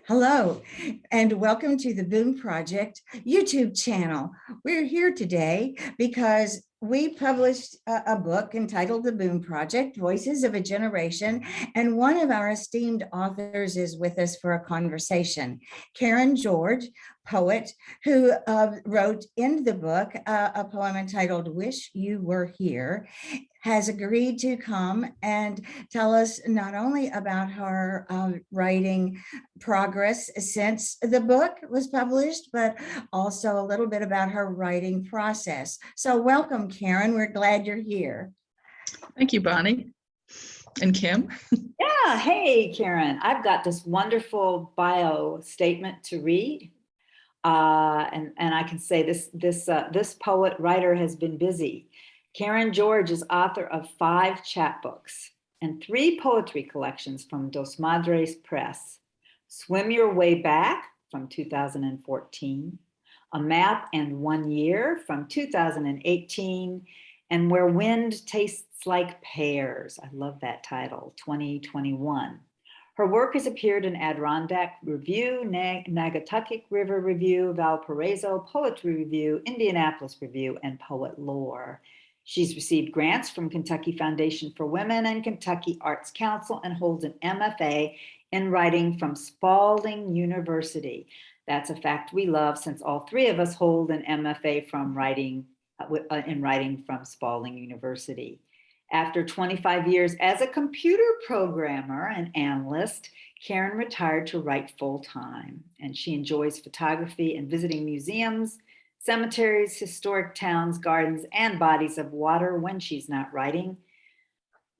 Hello, and welcome to the Boom Project YouTube channel. We're here today because we published a book entitled The Boom Project, Voices of a Generation, and one of our esteemed authors is with us for a conversation. Karen George, poet, who wrote in the book a poem entitled Wish You Were Here, has agreed to come and tell us not only about her writing progress since the book was published, but also a little bit about her writing process. So welcome, Karen. We're glad you're here. Thank you, Bonnie and Kim. Yeah, hey, Karen. I've got this wonderful bio statement to read. And I can say this poet writer has been busy. Karen George is author of 5 chapbooks and 3 poetry collections from Dos Madres Press. Swim Your Way Back from 2014, A Map and 1 Year from 2018, and Where Wind Tastes Like Pears. I love that title, 2021. Her work has appeared in Adirondack Review, Naugatuck River Review, Valparaiso Poetry Review, Indianapolis Review, and Poet Lore. She's received grants from Kentucky Foundation for Women and Kentucky Arts Council and holds an MFA in writing from Spalding University. That's a fact we love since all 3 of us hold an MFA from writing from Spalding University. After 25 years as a computer programmer and analyst, Karen retired to write full-time, and she enjoys photography and visiting museums, cemeteries, historic towns, gardens, and bodies of water when she's not writing.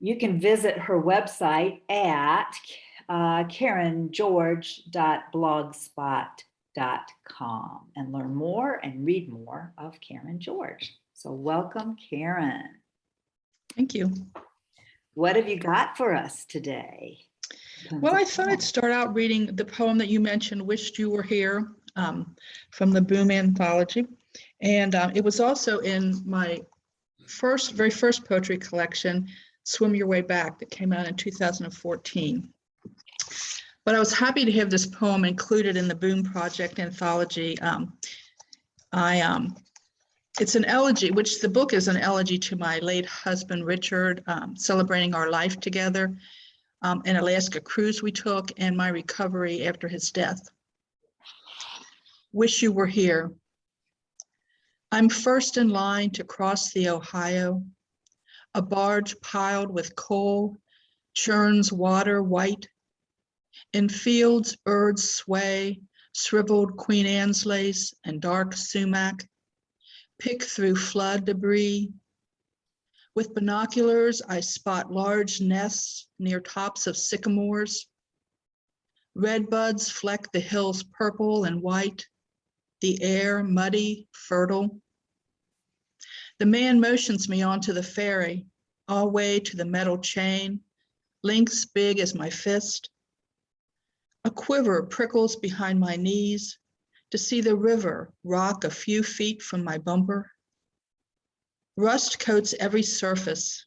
You can visit her website at karengeorge.blogspot.com and learn more and read more of Karen George. So welcome, Karen. Thank you. What have you got for us today? Well, I thought I'd start out reading the poem that you mentioned, Wished You Were Here, from the Boom Anthology. And it was also in my very first poetry collection, Swim Your Way Back, that came out in 2014. But I was happy to have this poem included in the Boom Project anthology. It's an elegy, which the book is an elegy to my late husband, Richard, celebrating our life together, an Alaska cruise we took, and my recovery after his death. Wish you were here. I'm first in line to cross the Ohio. A barge piled with coal churns water white. In fields, birds sway, shriveled Queen Anne's lace and dark sumac. Pick through flood debris. With binoculars, I spot large nests near tops of sycamores. Red buds fleck the hills purple and white, the air muddy, fertile. The man motions me onto the ferry, all way to the metal chain, lengths big as my fist. A quiver prickles behind my knees to see the river rock a few feet from my bumper. Rust coats every surface.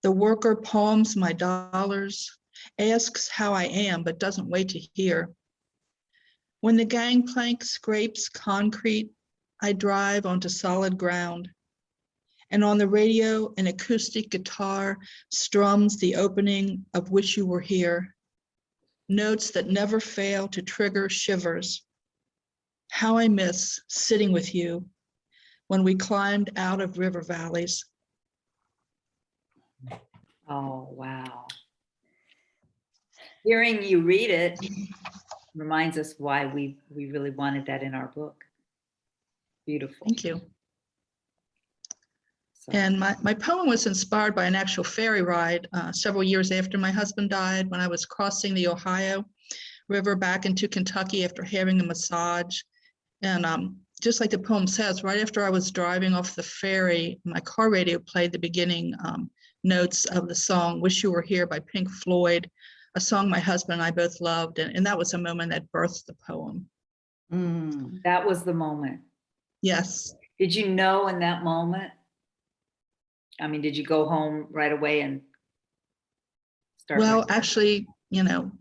The worker palms my dollars, asks how I am, but doesn't wait to hear. When the gangplank scrapes concrete, I drive onto solid ground. And on the radio, an acoustic guitar strums the opening of Wish You Were Here, notes that never fail to trigger shivers. How I miss sitting with you when we climbed out of river valleys. Oh, wow. Hearing you read it reminds us why we really wanted that in our book. Beautiful. Thank you. So. And my poem was inspired by an actual ferry ride several years after my husband died, when I was crossing the Ohio River back into Kentucky after having a massage. And just like the poem says, right after I was driving off the ferry, my car radio played the beginning notes of the song Wish You Were Here by Pink Floyd, a song my husband and I both loved. And that was a moment that birthed the poem. That was the moment. Yes. Did you know in that moment? I mean, did you go home right away and start? Well, actually, you know,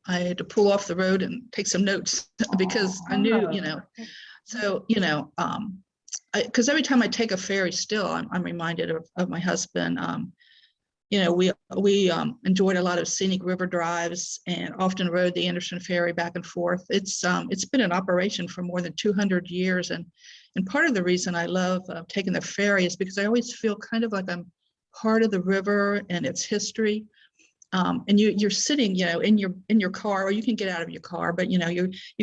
I had to pull off the road and take some notes because I knew, so, because every time I take a ferry still, I'm reminded of my husband. We enjoyed a lot of scenic river drives and often rode the Anderson Ferry back and forth. It's been in operation for more than 200 years. And part of the reason I love taking the ferry is because I always feel kind of like I'm part of the river and its history. And you're sitting, in your car, or you can get out of your car, but you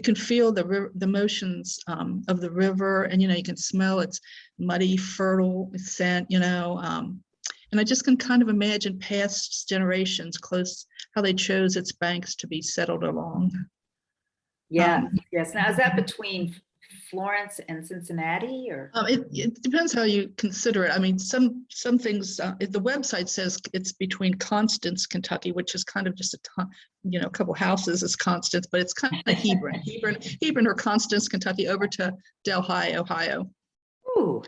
can feel the motions of the river, and you can smell its muddy, fertile scent, and I just can kind of imagine past generations how they chose its banks to be settled along. Yeah. Yes. Now, is that between Florence and Cincinnati, or? It depends how you consider it. I mean, some things, the website says it's between Constance, Kentucky, which is kind of just a couple houses is Constance, but it's kind of Hebron or Constance, Kentucky, over to Delhi, Ohio. Ooh,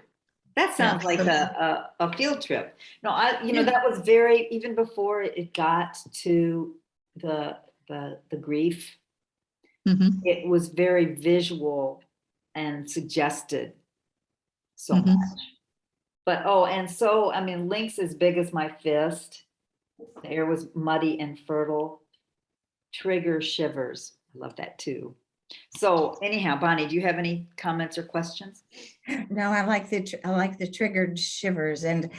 that sounds like a field trip. No, that was even before it got to the grief. Mm-hmm. It was very visual and suggested so Mm-hmm. much. But I mean, links as big as my fist. The air was muddy and fertile. Trigger shivers. I love that too. So anyhow, Bonnie, do you have any comments or questions? No, I like the triggered shivers, and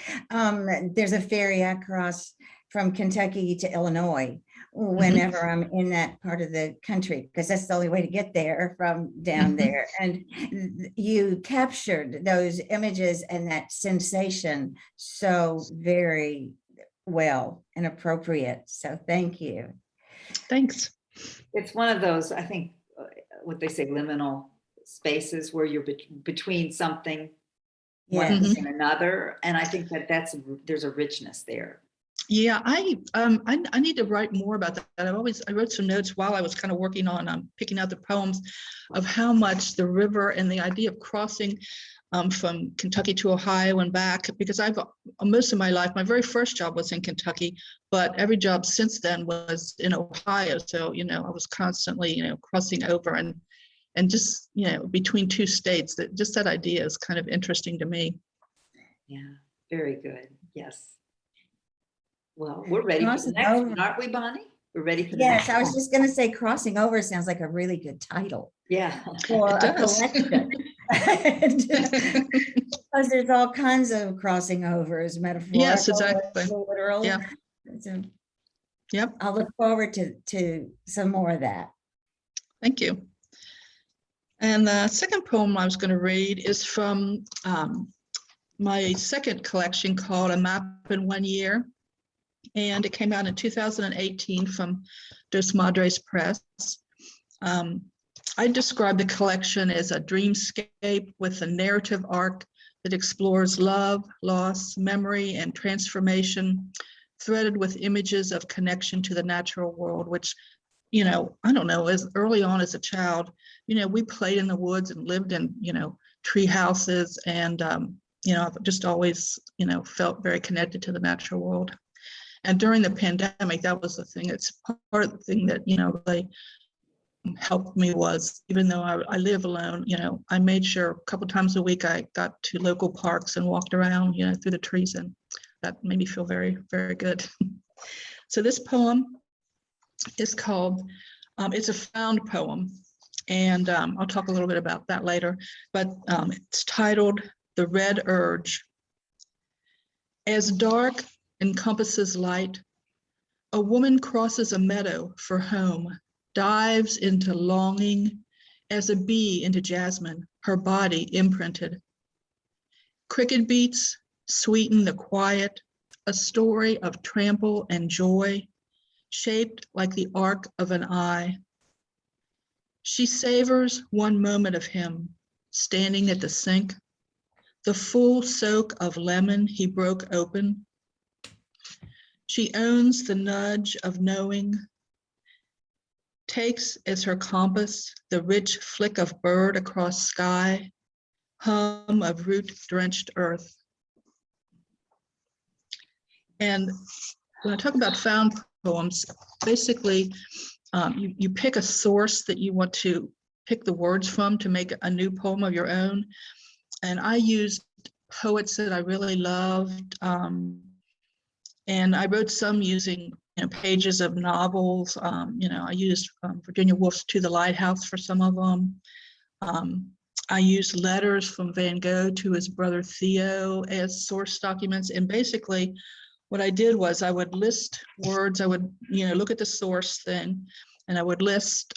there's a ferry across from Kentucky to Illinois whenever I'm in that part of the country, because that's the only way to get there from down there. And you captured those images and that sensation so very well and appropriate. So thank you. Thanks. It's one of those, I think, what they say, liminal spaces where you're between something, one Yes. and another. And I think there's a richness there. Yeah, I need to write more about that. I wrote some notes while I was kind of working on picking out the poems of how much the river and the idea of crossing from Kentucky to Ohio and back, because most of my life, my very first job was in Kentucky, but every job since then was in Ohio. So, I was constantly, crossing over and just, between two states. That idea is kind of interesting to me. Yeah, very good. Yes. Well, we're ready for the next one, aren't we, Bonnie? We're ready for the next one. Yes, I was just going to say crossing over sounds like a really good title. Yeah. For a collection. Because there's all kinds of crossing overs, metaphorical, yes, exactly. literal. Yeah. So, yep. I'll look forward to some more of that. Thank you. And the second poem I was going to read is from my second collection called A Map in 1 Year. And it came out in 2018 from Madres Press. I describe the collection as a dreamscape with a narrative arc that explores love, loss, memory, and transformation, threaded with images of connection to the natural world, which, I don't know, as early on as a child, we played in the woods and lived in, tree houses, and, I've just always, felt very connected to the natural world. And during the pandemic, that was the thing. It's part of the thing that, really helped me was, even though I live alone, I made sure a couple times a week I got to local parks and walked around, through the trees, and that made me feel very, very good. So this poem is called, it's a found poem, and I'll talk a little bit about that later, but it's titled The Red Urge. As dark encompasses light, a woman crosses a meadow for home, dives into longing as a bee into jasmine, her body imprinted. Cricket beats sweeten the quiet, a story of trample and joy, shaped like the arc of an eye. She savors one moment of him, standing at the sink, the full soak of lemon he broke open. She owns the nudge of knowing, takes as her compass the rich flick of bird across sky, hum of root-drenched earth. And when I talk about found poems, basically, you pick a source that you want to pick the words from to make a new poem of your own. And I used poets that I really loved. And I wrote some using pages of novels. I used Virginia Woolf's To the Lighthouse for some of them. I used letters from Van Gogh to his brother Theo as source documents. And basically what I did was I would list words. I would, look at the source thing, and I would list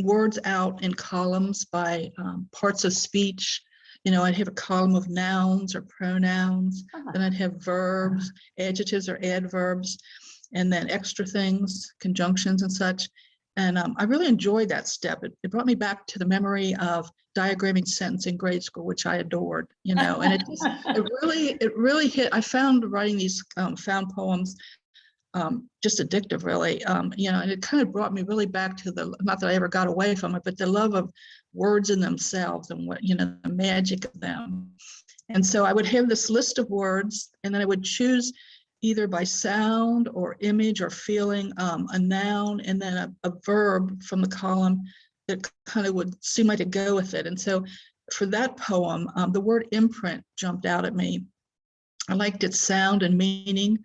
words out in columns by parts of speech. I'd have a column of nouns or pronouns, then I'd have verbs, adjectives or adverbs, and then extra things, conjunctions and such. And I really enjoyed that step. It brought me back to the memory of diagramming sentence in grade school, which I adored, and it really hit. I found writing these found poems just addictive, really, and it kind of brought me really back to not that I ever got away from it, but the love of words in themselves and what, the magic of them. And so I would have this list of words, and then I would choose either by sound or image or feeling a noun, and then a verb from the column that kind of would seem like to go with it. And so for that poem, the word imprint jumped out at me. I liked its sound and meaning.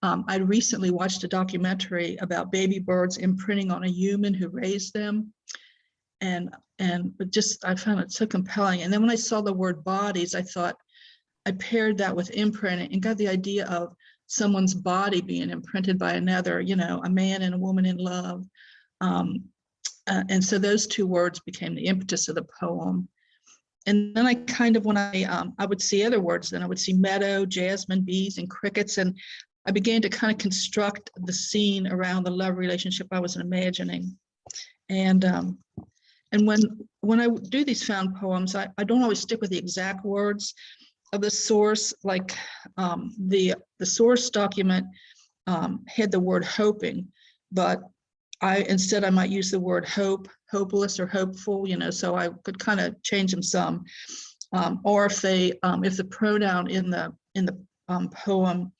I recently watched a documentary about baby birds imprinting on a human who raised them. And I found it so compelling. And then when I saw the word bodies, I paired that with imprint and got the idea of someone's body being imprinted by another, a man and a woman in love. And so those two words became the impetus of the poem. And then I kind of, when I would see other words, then I would see meadow, jasmine, bees, and crickets. And I began to kind of construct the scene around the love relationship I was imagining. And when I do these found poems, I don't always stick with the exact words of the source. Like the source document had the word hoping, but instead I might use the word hope, hopeless, or hopeful, so I could kind of change them some. Or if the pronoun in the poem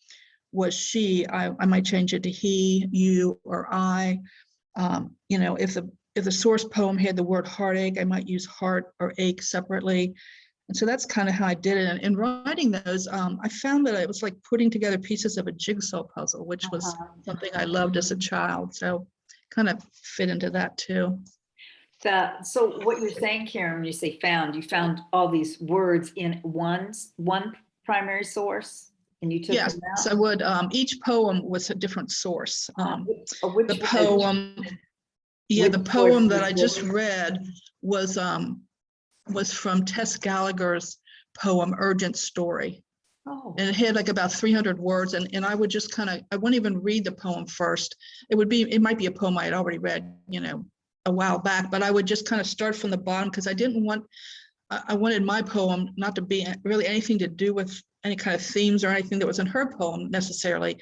was she, I might change it to he, you, or I. If the source poem had the word heartache, I might use heart or ache separately. And so that's kind of how I did it. And in writing those, I found that it was like putting together pieces of a jigsaw puzzle, which was something I loved as a child. So kind of fit into that too. So what you're saying, Karen, when you say found, you found all these words in one primary source, and you took them out? Yes, I would. Each poem was a different source. The poem that I just read was from Tess Gallagher's poem Urgent Story. Oh. And it had like about 300 words, and I would just I wouldn't even read the poem first. It might be a poem I had already read, a while back, but I would just kind of start from the bottom, because I wanted my poem not to be really anything to do with any kind of themes or anything that was in her poem necessarily.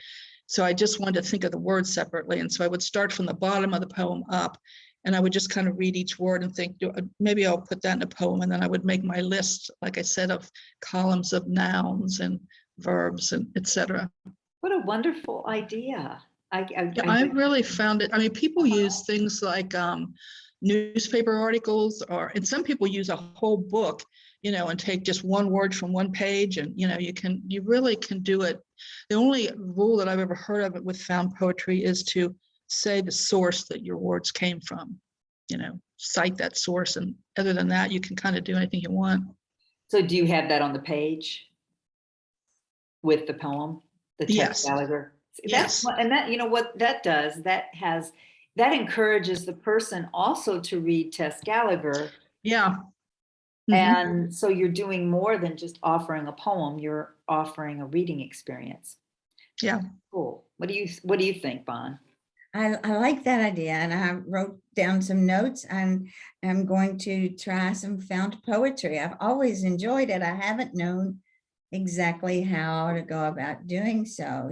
So I just wanted to think of the words separately. And so I would start from the bottom of the poem up, and I would just kind of read each word and think, maybe I'll put that in a poem. And then I would make my list, like I said, of columns of nouns and verbs and etc. What a wonderful idea. I really found it. I mean, people use things like newspaper articles, and some people use a whole book, and take just one word from one page, and you really can do it. The only rule that I've ever heard of it with found poetry is to say the source that your words came from, cite that source, and other than that, you can kind of do anything you want. So do you have that on the page with the poem, the Tess Gallagher? Yes. And that, what that does, that encourages the person also to read Tess Gallagher. Yeah. Mm-hmm. And so you're doing more than just offering a poem, you're offering a reading experience. Yeah. Cool. What do you think, Bon? I like that idea, and I wrote down some notes, and I'm going to try some found poetry. I've always enjoyed it. I haven't known exactly how to go about doing so.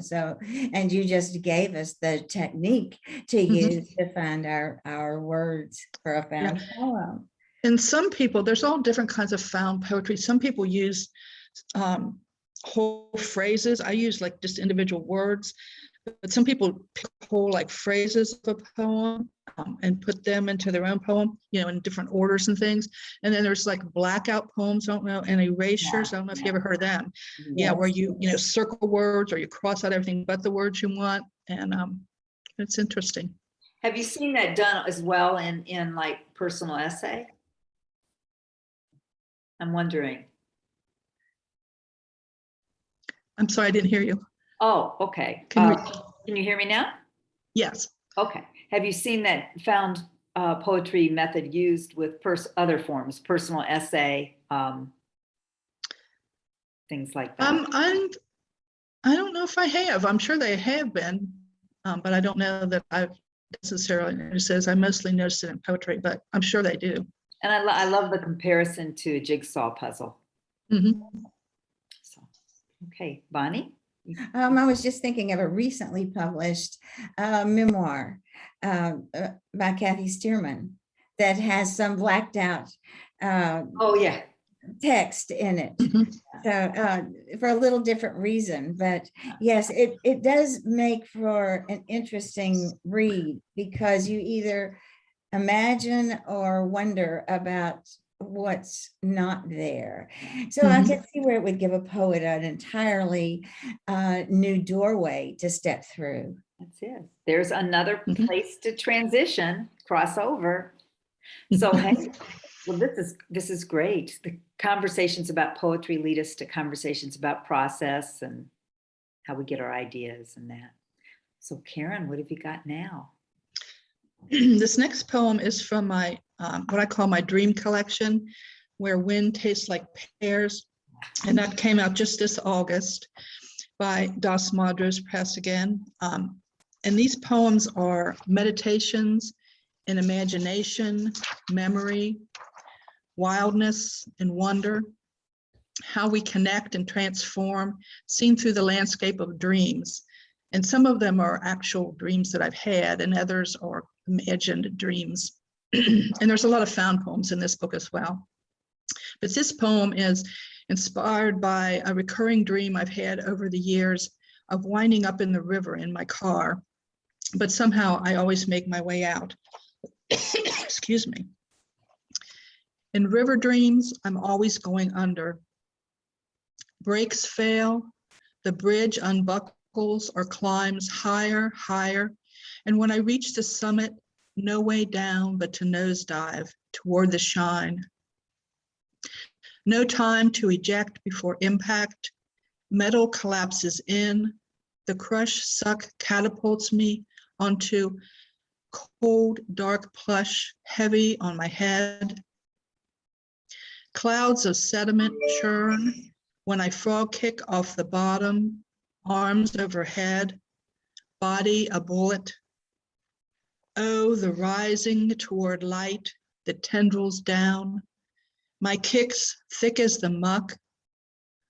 And you just gave us the technique to use to find our words for a found poem. And some people, there's all different kinds of found poetry. Some people use whole phrases. I use like just individual words, but some people pick whole like phrases of a poem. and put them into their own poem, in different orders and things. And then there's like blackout poems, I don't know, and erasures. I don't know if you ever heard of them. Yeah, where you circle words or you cross out everything but the words you want. And it's interesting. Have you seen that done as well in like personal essay? I'm wondering. I'm sorry, I didn't hear you. Oh, okay. Can Can you hear me now? Yes. Okay. Have you seen that found poetry method used with other forms, personal essay, things like that? I don't know if I have. I'm sure they have been, but I don't know that I've necessarily noticed it. I mostly noticed it in poetry, but I'm sure they do. And I love the comparison to a jigsaw puzzle. Mm-hmm. So, okay, Bonnie? I was just thinking of a recently published memoir by Kathy Stearman that has some blacked out Oh, yeah. text in it. Mm-hmm. So for a little different reason, but yes, it does make for an interesting read because you either imagine or wonder about what's not there. So I can see where it would give a poet an entirely new doorway to step through. That's it. There's another place to transition, cross over. So, hey, well, this is great. The conversations about poetry lead us to conversations about process and how we get our ideas and that. So, Karen, what have you got now? This next poem is from my what I call my dream collection, where Wind Tastes Like Pears, and that came out just this August by Madres Press again. And these poems are meditations in imagination, memory, wildness, and wonder, how we connect and transform, seen through the landscape of dreams. And some of them are actual dreams that I've had, and others are imagined dreams. And there's a lot of found poems in this book as well. But this poem is inspired by a recurring dream I've had over the years of winding up in the river in my car, but somehow I always make my way out. Excuse me. In river dreams, I'm always going under. Brakes fail, the bridge unbuckles or climbs higher, higher, and when I reach the summit, no way down but to nosedive toward the shine. No time to eject before impact. Metal collapses in. The crush suck catapults me onto cold, dark plush, heavy on my head. Clouds of sediment churn when I frog kick off the bottom, arms overhead, body a bullet. Oh, the rising toward light, the tendrils down. My kicks thick as the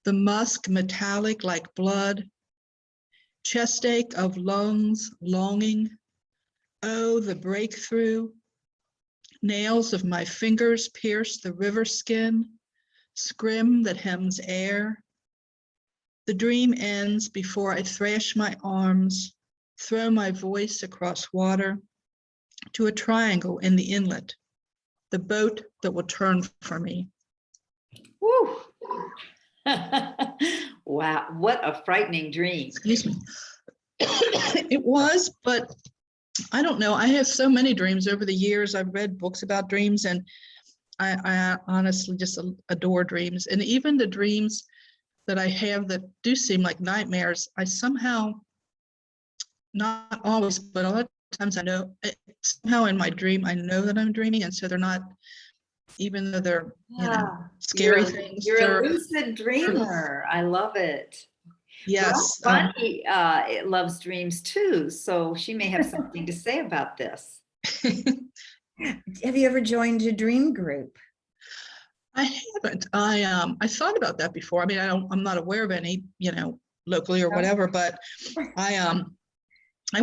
musk metallic like blood. Chest ache of lungs longing. Oh, the breakthrough. Nails of my fingers pierce the river skin, scrim that hems air. The dream ends before I thrash my arms, throw my voice across water to a triangle in the inlet, the boat that will turn for me. Woo! Wow, what a frightening dream. Excuse me. It was, but I don't know. I have so many dreams over the years. I've read books about dreams, and I honestly just adore dreams. And even the dreams that I have that do seem like nightmares, I somehow, not always, but a lot of times I know, somehow in my dream, I know that I'm dreaming. And so they're not, even though they're, scary things. You're a lucid dreamer. I love it. Yes. Well, Bonnie loves dreams too, so she may have something to say about this. Have you ever joined a dream group? I haven't. I thought about that before. I mean, I'm not aware of any, locally or whatever, but I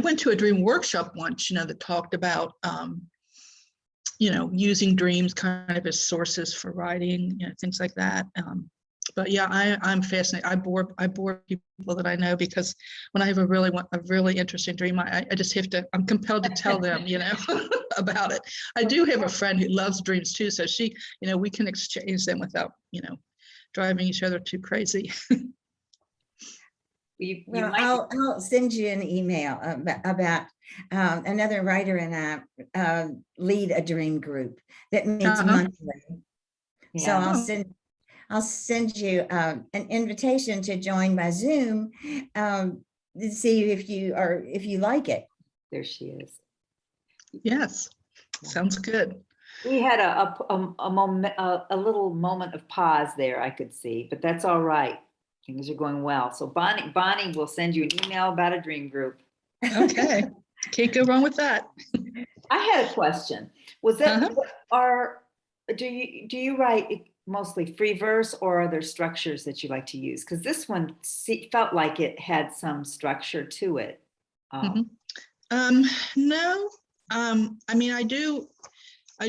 went to a dream workshop once, that talked about, using dreams kind of as sources for writing, things like that. But yeah, I'm fascinated. I bore people that I know, because when I have a really interesting dream, I just have to, I'm compelled to tell them, about it. I do have a friend who loves dreams too. So she, we can exchange them without, driving each other too crazy. Well, I'll send you an email about another writer and I lead a dream group that meets monthly. So I'll send you an invitation to join by Zoom to see if you like it. There she is. Yes, sounds good. We had a little moment of pause there, I could see, but that's all right. Things are going well. So Bonnie will send you an email about a dream group. Okay, can't go wrong with that. I had a question. Was that do you write mostly free verse, or are there structures that you like to use? Because this one felt like it had some structure to it. No, I mean, I do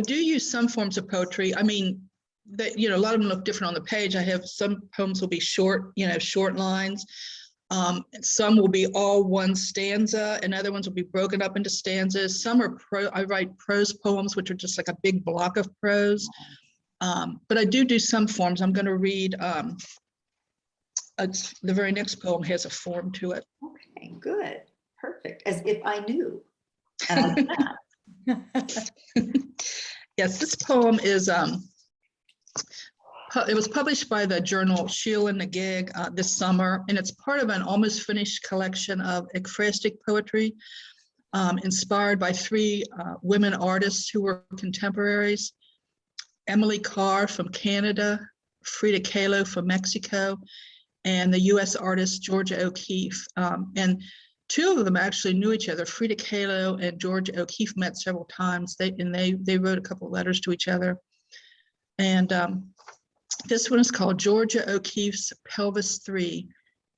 use some forms of poetry. I mean, that, a lot of them look different on the page. I have some poems will be short, short lines. Some will be all one stanza, and other ones will be broken up into stanzas. Some are I write prose poems, which are just like a big block of prose. But I do some forms. I'm going to read, the very next poem has a form to it. Okay, good. Perfect. As if I knew. And Yes, this poem is, it was published by the journal Sheil and the Gig this summer, and it's part of an almost finished collection of ekphrastic poetry inspired by three women artists who were contemporaries: Emily Carr from Canada, Frida Kahlo from Mexico, and the US artist Georgia O'Keeffe. And two of them actually knew each other. Frida Kahlo and Georgia O'Keeffe met several times. They wrote a couple of letters to each other. And this one is called Georgia O'Keeffe's Pelvis 3,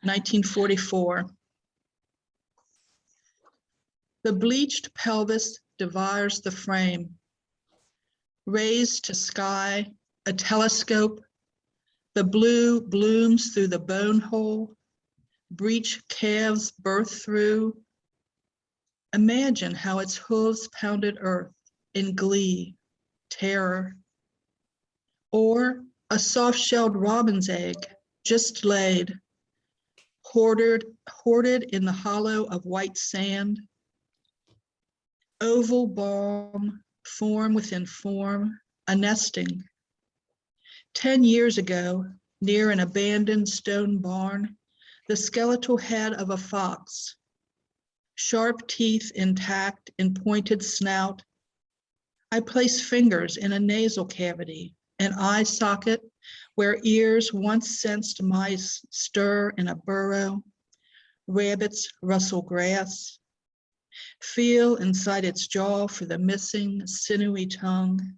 1944. The bleached pelvis devours the frame. Raised to sky, a telescope, the blue blooms through the bone hole, breech calves birth through. Imagine how its hooves pounded earth in glee, terror. Or a soft-shelled robin's egg, just laid, hoarded in the hollow of white sand. Oval balm, form within form, a nesting. 10 years ago, near an abandoned stone barn, the skeletal head of a fox, sharp teeth intact in pointed snout. I place fingers in a nasal cavity, an eye socket where ears once sensed mice stir in a burrow, rabbits rustle grass. Feel inside its jaw for the missing sinewy tongue.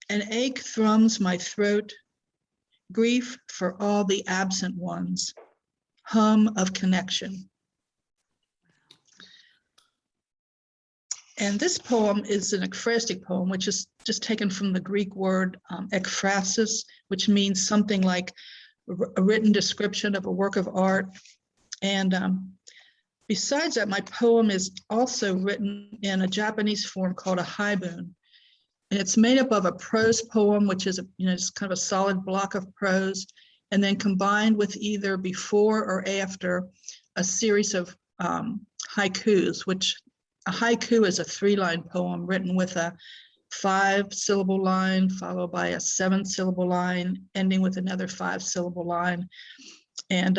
An ache thrums my throat, grief for all the absent ones, hum of connection. And this poem is an ekphrastic poem, which is just taken from the Greek word ekphrasis, which means something like a written description of a work of art. And besides that, my poem is also written in a Japanese form called a haibun. And it's made up of a prose poem, which is just kind of a solid block of prose, and then combined with either before or after a series of haikus, which a haiku is a 3-line poem written with a 5-syllable line followed by a 7-syllable line, ending with another 5-syllable line. And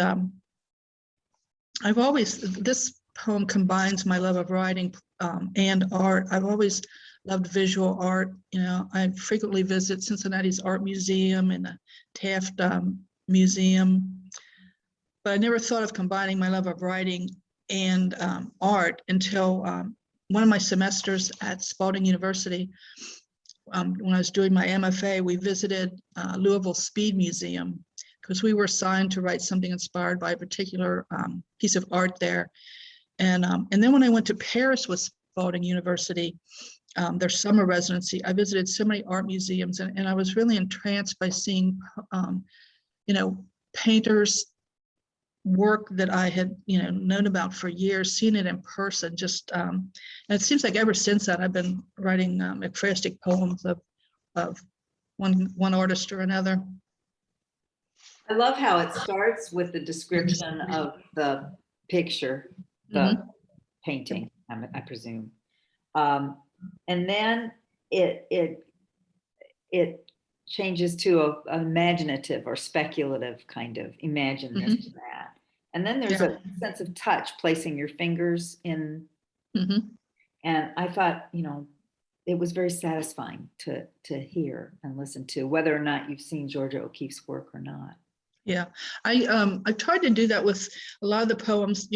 this poem combines my love of writing and art. I've always loved visual art. I frequently visit Cincinnati's Art Museum and the Taft Museum, but I never thought of combining my love of writing and art until one of my semesters at Spalding University. When I was doing my MFA, we visited Louisville Speed Museum because we were assigned to write something inspired by a particular piece of art there. And then when I went to Paris with Spalding University, their summer residency, I visited so many art museums, and I was really entranced by seeing painters' work that I had, known about for years, seen it in person, just, and it seems like ever since that I've been writing ekphrastic poems of one artist or another. I love how it starts with the description of the picture, the painting, I presume. And then it changes to an imaginative or speculative kind of imagine this and that. And then there's a sense of touch, placing your fingers in. And I thought, it was very satisfying to hear and listen to, whether or not you've seen Georgia O'Keeffe's work or not. Yeah, I tried to do that with a lot of the poems,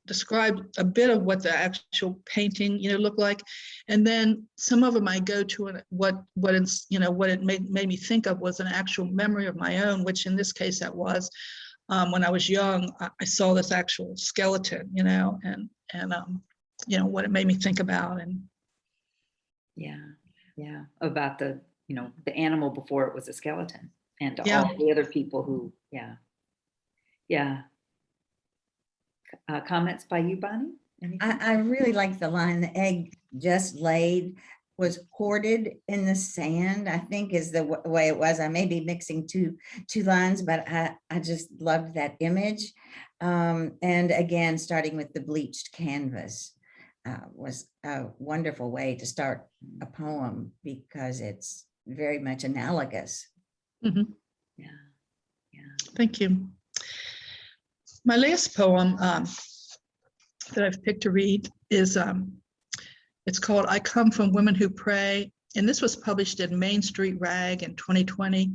describe a bit of what the actual painting, looked like. And then some of them I go to, and what it made me think of was an actual memory of my own, which in this case that was when I was young, I saw this actual skeleton, and what it made me think about. And yeah, about the animal before it was a skeleton, and all the other people who, comments by you, Bonnie? I really like the line, the egg just laid was hoarded in the sand, I think is the way it was. I may be mixing two lines, but I just loved that image. And again, starting with the bleached canvas was a wonderful way to start a poem, because it's very much analogous. Yeah. Thank you. My last poem that I've picked to read is, it's called I Come From Women Who Pray, and this was published in Main Street Rag in 2020,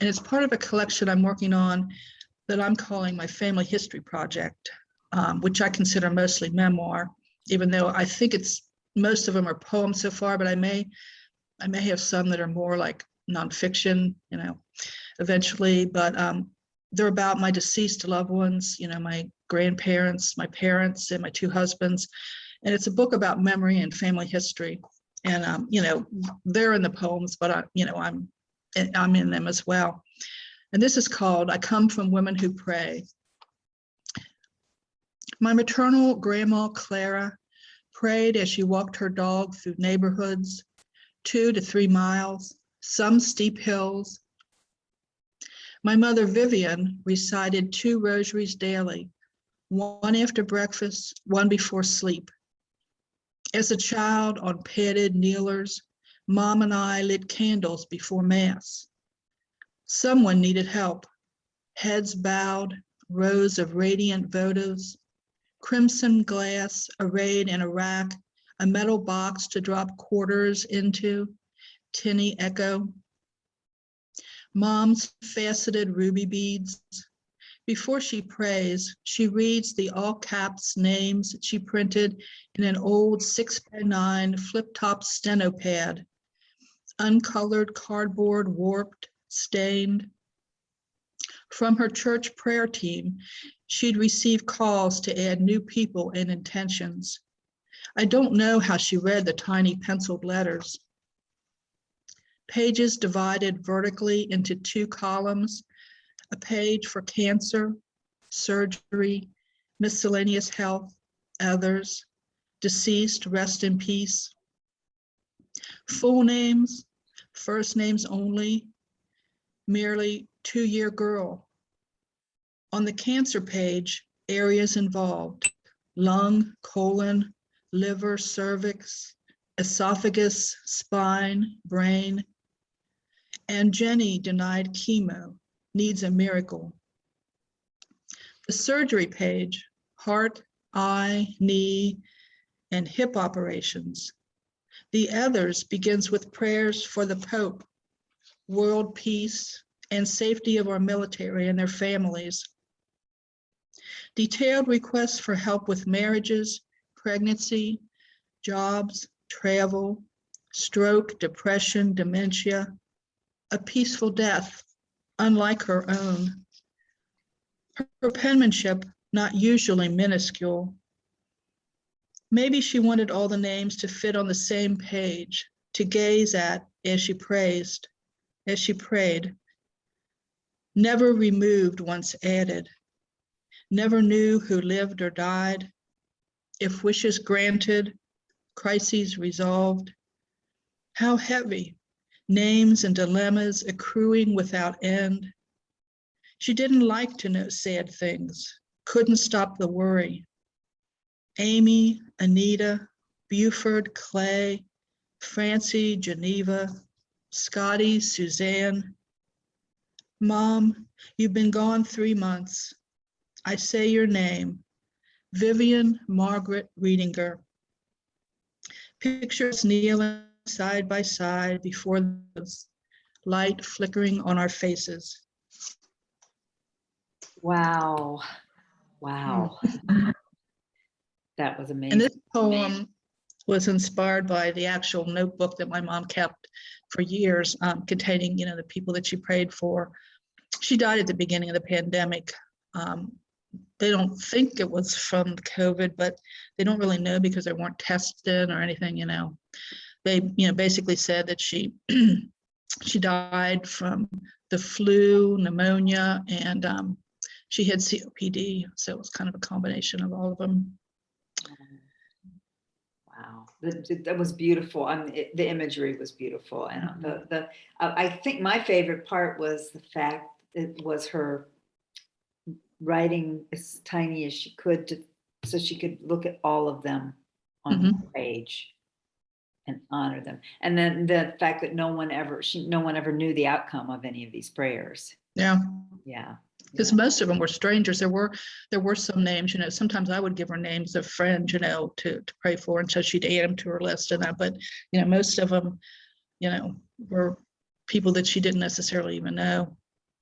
and it's part of a collection I'm working on that I'm calling my Family History Project, which I consider mostly memoir, even though I think most of them are poems so far, but I may have some that are more like nonfiction, eventually, but they're about my deceased loved ones, my grandparents, my parents, and my two husbands. And it's a book about memory and family history. And, they're in the poems, but I'm in them as well. And this is called I Come From Women Who Pray. My maternal grandma, Clara, prayed as she walked her dog through neighborhoods, 2 to 3 miles, some steep hills. My mother, Vivian, recited 2 rosaries daily, one after breakfast, one before sleep. As a child on padded kneelers, Mom and I lit candles before Mass. Someone needed help. Heads bowed, rows of radiant votives, crimson glass arrayed in a rack, a metal box to drop quarters into, tinny echo. Mom's faceted ruby beads. Before she prays, she reads the all caps names she printed in an old 6x9 flip-top steno pad, uncolored cardboard, warped, stained. From her church prayer team, she'd receive calls to add new people and intentions. I don't know how she read the tiny penciled letters. Pages divided vertically into 2 columns, a page for cancer, surgery, miscellaneous health, others, deceased, rest in peace. Full names, first names only, merely 2-year girl. On the cancer page, areas involved: lung, colon, liver, cervix, esophagus, spine, brain. And Jenny denied chemo, needs a miracle. The surgery page, heart, eye, knee, and hip operations. The others begins with prayers for the Pope, world peace, and safety of our military and their families. Detailed requests for help with marriages, pregnancy, jobs, travel, stroke, depression, dementia, a peaceful death, unlike her own. Her penmanship, not usually minuscule. Maybe she wanted all the names to fit on the same page, to gaze at as she prayed. never removed, once added, never knew who lived or died, if wishes granted, crises resolved. How heavy, names and dilemmas accruing without end. She didn't like to know sad things, couldn't stop the worry. Amy, Anita, Buford, Clay, Francie, Geneva, Scotty, Suzanne. Mom, you've been gone 3 months. I say your name, Vivian Margaret Reedinger. Picture us kneeling side by side before the light flickering on our faces. Wow. Wow. That was And amazing. this poem was inspired by the actual notebook that my mom kept for years, containing, the people that she prayed for. She died at the beginning of the pandemic. They don't think it was from COVID, but they don't really know because they weren't tested or anything. They, basically said that she she died from the flu, pneumonia, and she had COPD. So it was kind of a combination of all of them. Wow, that was beautiful. I mean, the imagery was beautiful, and I think my favorite part was the fact it was her writing as tiny as she could, so she could look at all of them on the page and honor them. And then the fact that no one ever knew the outcome of any of these prayers. Yeah. Yeah. Because most of them were strangers. There were some names, sometimes I would give her names of friends, to pray for, and so she'd add them to her list and that. But, most of them, were people that she didn't necessarily even know.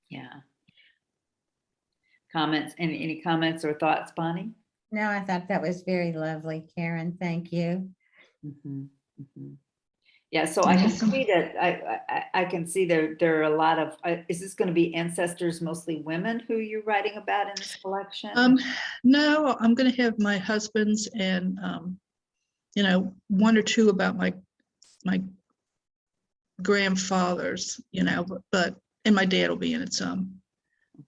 Yeah. Comments, any comments or thoughts, Bonnie? No, I thought that was very lovely, Karen. Thank you. Yeah, so I can see that I can see there are a lot of, is this going to be ancestors, mostly women, who you're writing about in this collection? No, I'm going to have my husband's and, 1 or 2 about my grandfathers, but, and my dad will be in it some.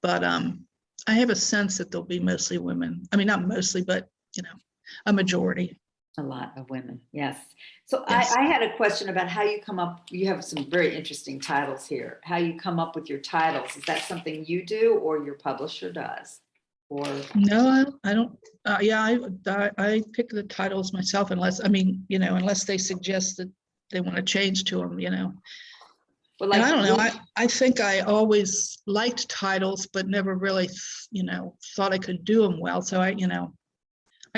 But I have a sense that there'll be mostly women. I mean, not mostly, but, a majority. A lot of women, yes. So Yes. I had a question about how you come up, you have some very interesting titles here, how you come up with your titles. Is that something you do or your publisher does? Or No, I don't. Yeah, I pick the titles myself, unless they suggest that they want to change to them, well, And like, I don't know. I think I always liked titles, but never really, thought I could do them well. So I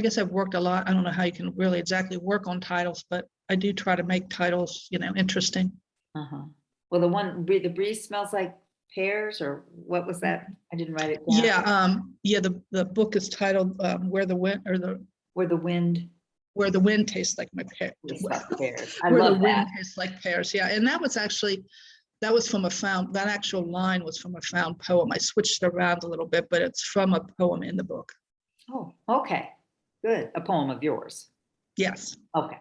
guess I've worked a lot. I don't know how you can really exactly work on titles, but I do try to make titles, interesting. Well, the breeze smells like pears, or what was that? I didn't write it down. Yeah. The book is titled Where the Wind Tastes Like My Pears. I Where the love Wind that. Tastes Like Pears. Yeah, and that was from that actual line was from a found poem. I switched it around a little bit, but it's from a poem in the book. Oh, okay, good. A poem of yours. Yes. Okay,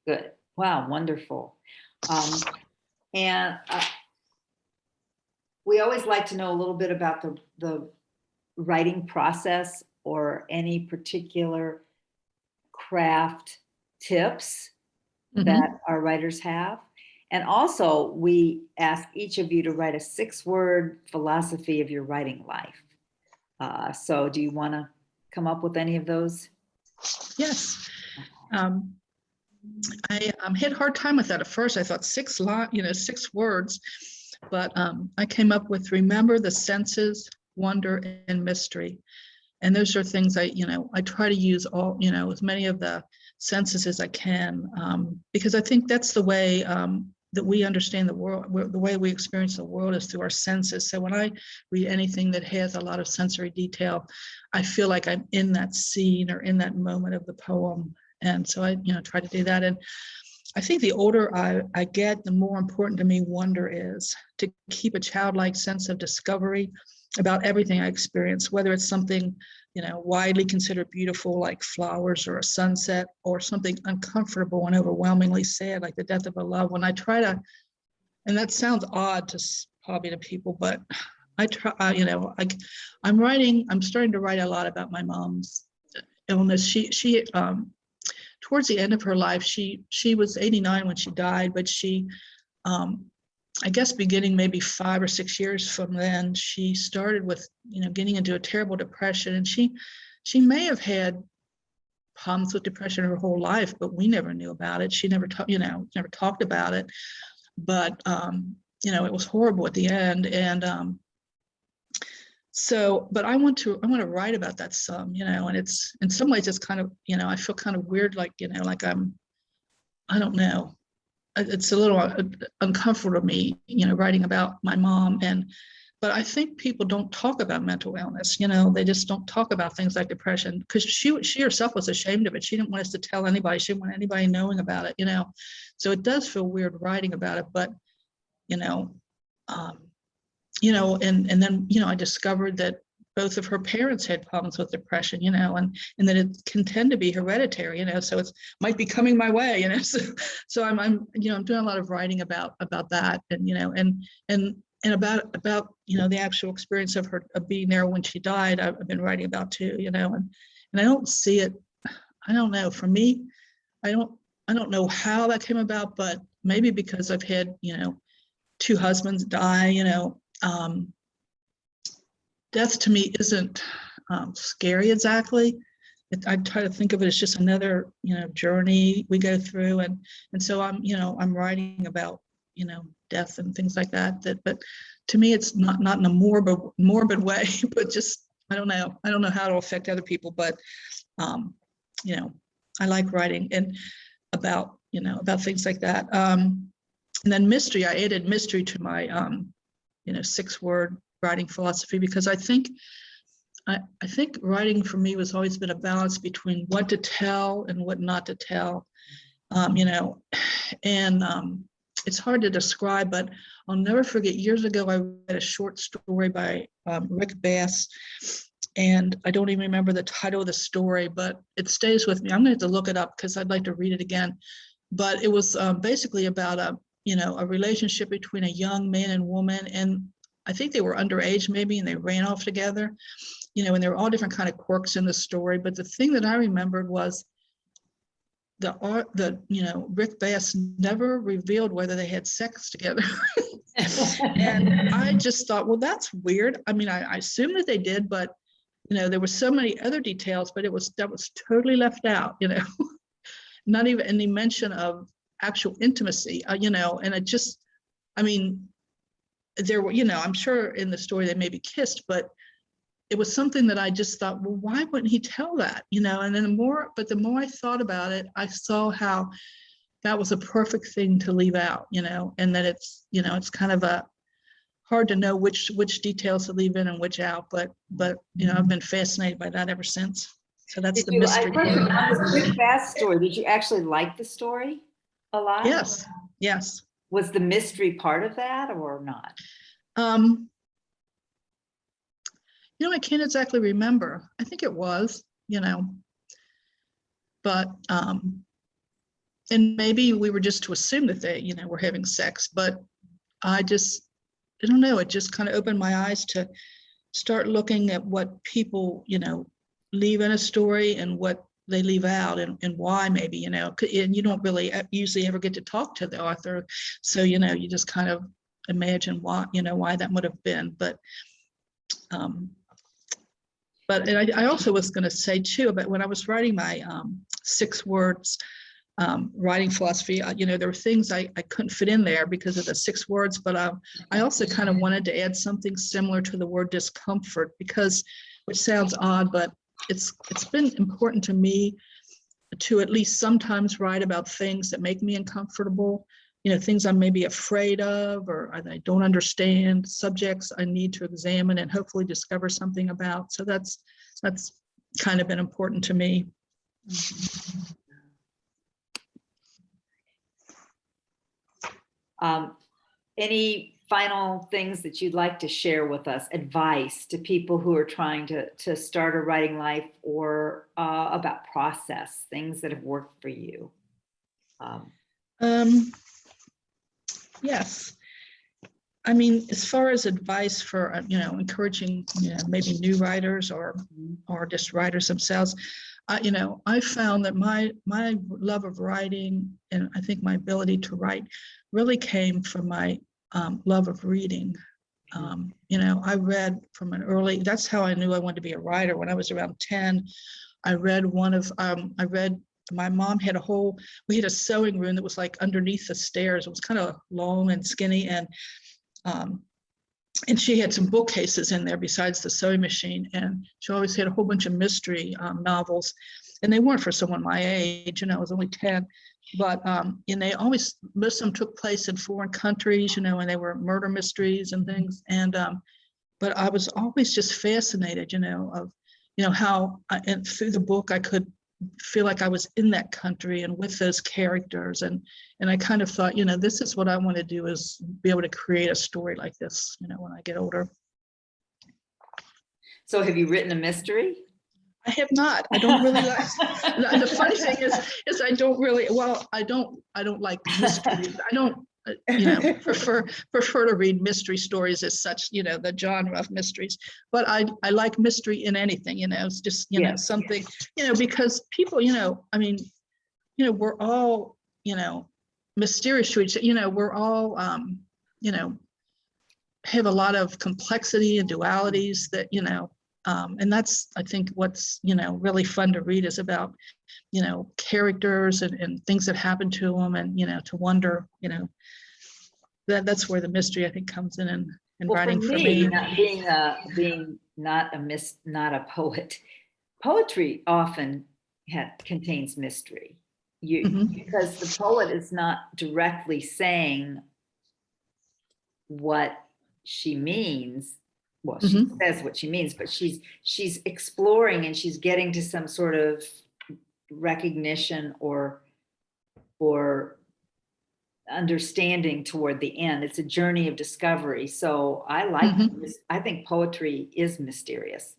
good. Wow, wonderful. And we always like to know a little bit about the writing process or any particular craft tips that our writers have. And also, we ask each of you to write a 6-word philosophy of your writing life. So do you want to come up with any of those? Yes. I had a hard time with that at first. I thought 6 words, but I came up with remember the senses, wonder, and mystery. And those are things I try to use all, as many of the senses as I can, because I think that's the way that we understand the world. The way we experience the world is through our senses. So when I read anything that has a lot of sensory detail, I feel like I'm in that scene or in that moment of the poem. And so I, try to do that. And I think the older I get, the more important to me wonder is, to keep a childlike sense of discovery about everything I experience, whether it's something, widely considered beautiful like flowers or a sunset, or something uncomfortable and overwhelmingly sad like the death of a loved one. I try to, and that sounds odd to probably to people, but I try, I'm starting to write a lot about my mom's illness. She towards the end of her life, she was 89 when she died, but she, I guess beginning maybe 5 or 6 years from then, she started with, getting into a terrible depression. And she may have had problems with depression her whole life, but we never knew about it. She never never talked about it. But, it was horrible at the end. And but I want to write about that some, and it's, in some ways it's kind of, I feel kind of weird, like, like I don't know. It's a little uncomfortable to me, writing about my mom. But I think people don't talk about mental illness, they just don't talk about things like depression, because she herself was ashamed of it. She didn't want us to tell anybody. She didn't want anybody knowing about it, So it does feel weird writing about it, but, and then, I discovered that both of her parents had problems with depression, and that it can tend to be hereditary, so it might be coming my way, so I'm doing a lot of writing about that, and about the actual experience of her, of being there when she died. I've been writing about too, and I don't see it. I don't know. For me, I don't know how that came about, but maybe because I've had, 2 husbands die, death to me isn't scary exactly. I try to think of it as just another, journey we go through, and so I'm writing about, death and things like that. But to me, it's not in a morbid way, but just I don't know how it'll affect other people, but I like writing and about things like that. And then mystery, I added mystery to my 6-word writing philosophy, because I think writing for me was always been a balance between what to tell and what not to tell, and it's hard to describe, but I'll never forget, years ago I read a short story by Rick Bass, and I don't even remember the title of the story, but it stays with me. I'm going to have to look it up because I'd like to read it again. But it was basically about a relationship between a young man and woman, and I think they were underage maybe, and they ran off together, and there were all different kind of quirks in the story. But the thing that I remembered was Rick Bass never revealed whether they had sex together. And I just thought, well, that's weird. I mean, I assumed that they did, but there were so many other details, but that was totally left out, not even any mention of actual intimacy, and it just, I mean, there were, I'm sure in the story they maybe kissed, but it was something that I just thought, well, why wouldn't he tell that? And then the more I thought about it, I saw how that was a perfect thing to leave out, and that it's, it's kind of a hard to know which details to leave in and which out, but I've been fascinated by that ever since. So that's the mystery. On this Rick Bass story, did you actually like the story a lot? Yes. Was the mystery part of that or not? I can't exactly remember. I think it was, but and maybe we were just to assume that they, were having sex, but I don't know. It just kind of opened my eyes to start looking at what people, leave in a story and what they leave out, and why maybe, and you don't really usually ever get to talk to the author. So, you just kind of imagine why, why that would have been. But and I also was going to say too, about when I was writing my 6 words writing philosophy, there were things I couldn't fit in there because of the 6 words, but I also kind of wanted to add something similar to the word discomfort, which sounds odd, but it's been important to me to at least sometimes write about things that make me uncomfortable, things I'm maybe afraid of, or I don't understand, subjects I need to examine and hopefully discover something about. So that's kind of been important to me. Any final things that you'd like to share with us, advice to people who are trying to start a writing life, or about process, things that have worked for you? Yes. I mean, as far as advice for, encouraging, maybe new writers or just writers themselves, I found that my love of writing, and I think my ability to write, really came from my love of reading. I read from an early, that's how I knew I wanted to be a writer. When I was around 10, I read my mom had we had a sewing room that was like underneath the stairs. It was kind of long and skinny, and she had some bookcases in there besides the sewing machine, and she always had a whole bunch of mystery novels, and they weren't for someone my age. I was only 10, but and most of them took place in foreign countries, and they were murder mysteries and things. And but I was always just fascinated, of how and through the book I could feel like I was in that country and with those characters, and I kind of thought, this is what I want to do, is be able to create a story like this, when I get older. So have you written a mystery? I have not. I don't really like. The funny thing is I don't really. Well, I don't like mysteries. I don't. Prefer to read mystery stories as such. The genre of mysteries. But I like mystery in anything. It's just something. Because people. We're all mysterious to each. We're all have a lot of complexity and dualities that and that's, I think, what's really fun to read, is about characters and things that happen to them, and to wonder, that's where the mystery, I think, comes in writing for me. Not being not a poet, poetry often contains mystery. Because the poet is not directly saying what she means. Well, she says what she means, but she's exploring, and she's getting to some sort of recognition or understanding toward the end. It's a journey of discovery. So I like this. I think poetry is mysterious,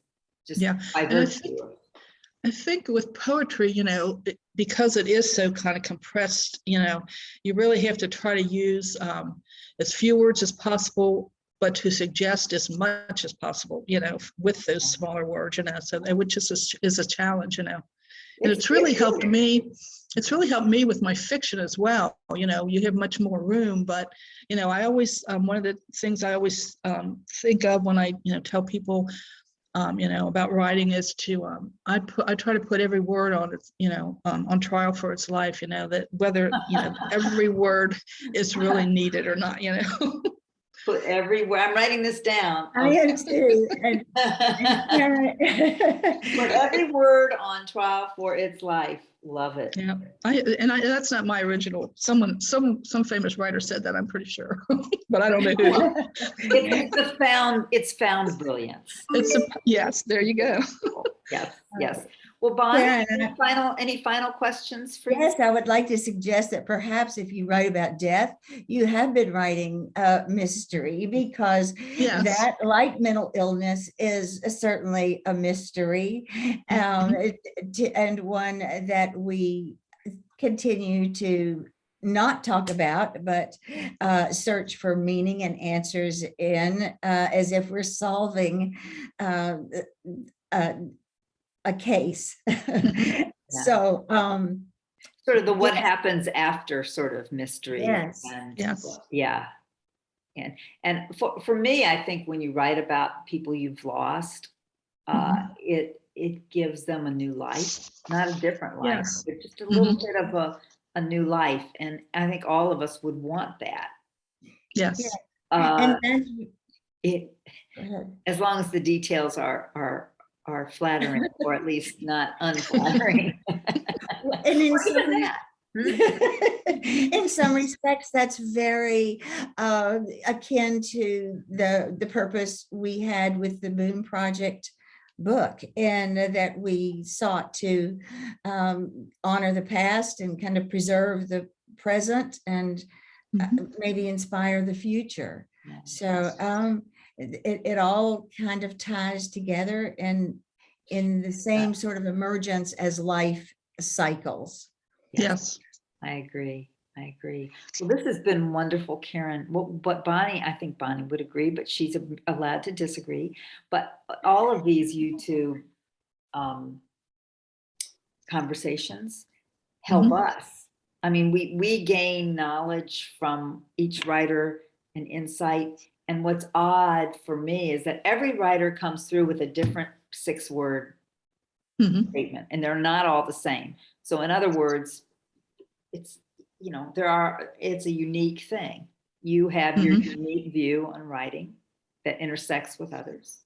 just by virtue. I think with poetry, because it is so kind of compressed, you really have to try to use as few words as possible, but to suggest as much as possible, with those smaller words, so which is a challenge, and it's really helped me. It's really helped me with my fiction as well. You have much more room, but I always one of the things I always think of when I tell people about writing is to I try to put every word on its on trial for its life. That whether every word is really needed or not. Put everywhere. I'm writing this down. I am too. Put every word on trial for its life. Love it. Yeah, that's not my original. Some famous writer said that, I'm pretty sure, but I don't know who. It's found brilliance. Yes. There you go. Yes. Well, Bonnie, any final questions for you? Yes, I would like to suggest that perhaps if you write about death, you have been writing a mystery, because that, like mental illness, is certainly a mystery, and one that we continue to not talk about, but search for meaning and answers in, as if we're solving a case. So sort of the what happens after sort of mystery. Yes. And for me, I think when you write about people you've lost, it gives them a new life, not a different life, but just a little bit of a new life. And I think all of us would want that. Yes. As long as the details are flattering, or at least not unflattering. And in some respects, that's very akin to the purpose we had with the Boom Project book, and that we sought to honor the past and kind of preserve the present, and maybe inspire the future. So it all kind of ties together, and in the same sort of emergence as life cycles. Yes, I agree. I agree. Well, this has been wonderful, Karen. But Bonnie, I think Bonnie would agree, but she's allowed to disagree. But all of these YouTube conversations help us. I mean, we gain knowledge from each writer and insight. And what's odd for me is that every writer comes through with a different 6-word statement, and they're not all the same. So in other words, it's, you know, it's a unique thing. You have your unique view on writing that intersects with others.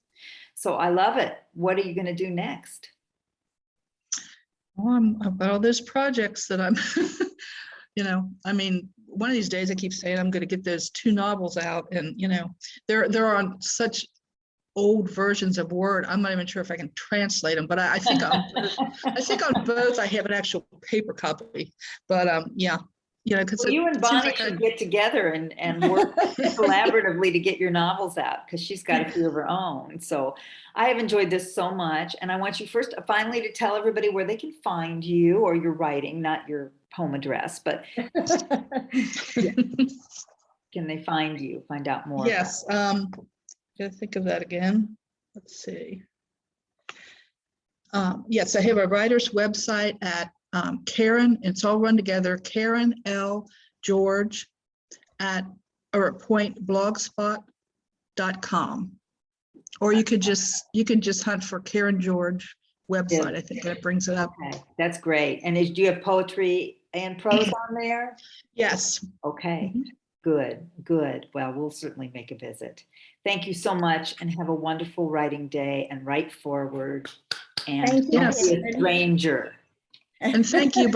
So I love it. What are you going to do next? Well, I've got all those projects that I'm, you know, I mean, one of these days I keep saying I'm going to get those 2 novels out, and, you know, they're on such old versions of Word. I'm not even sure if I can translate them, but I think on both I have an actual paper copy. But yeah, you know, because you and Bonnie should get together and work collaboratively to get your novels out, because she's got a few of her own. So I have enjoyed this so much, and I want you finally to tell everybody where they can find you or your writing, not your home address, but can they find you, find out more? Yes. Gotta think of that again. Let's see. Yes, I have a writer's website at Karen. It's all run together. Karen L. George @blogspot.com. Or you can just hunt for Karen George website. I think that brings it up. Okay, that's great. And do you have poetry and prose on there? Yes. Okay. Good. Well, we'll certainly make a visit. Thank you so much, and have a wonderful writing day, and write forward, and Thank don't you. be a stranger. And thank you,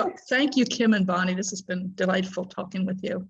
Kim and Bonnie. This has been delightful talking with you.